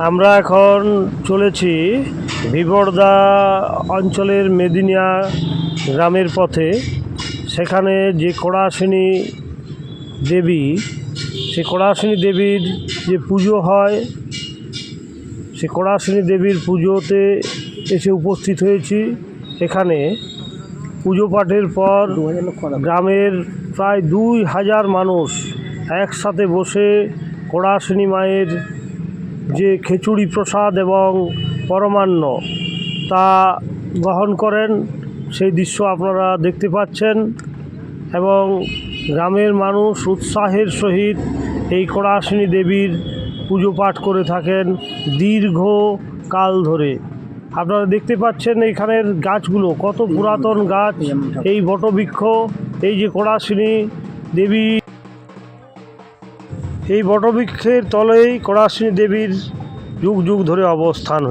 আমরা এখন চলেছি ভিবরদা অঞ্চলের মেদিনিয়া গ্রামের পথে। সেখানে যে কোড়াসিনী দেবী, সেই কোড়াসিনী দেবীর যে পুজো হয়, সে কোড়াসিনী দেবীর পুজোতে এসে উপস্থিত হয়েছি। এখানে পুজো পাঠের পর গ্রামের প্রায় 2000 মানুষ একসাথে বসে কোড়াসিনী মায়ের যে খিচুড়ি প্রসাদ এবং পরমান্ন তা গ্রহণ করেন। সেই দৃশ্য আপনারা দেখতে পাচ্ছেন এবং গ্রামের মানুষ উৎসাহের সহিত এই কোড়াসিনী দেবীর পুজো পাঠ করে থাকেন দীর্ঘকাল ধরে। আপনারা দেখতে পাচ্ছেন এইখানের গাছগুলো কত পুরাতন গাছ। এই বটবৃক্ষ, এই যে কোড়াসিনী দেবী, এই বটবৃক্ষের তলেই কোড়াসিনী দেবীর যুগ যুগ ধরে অবস্থান।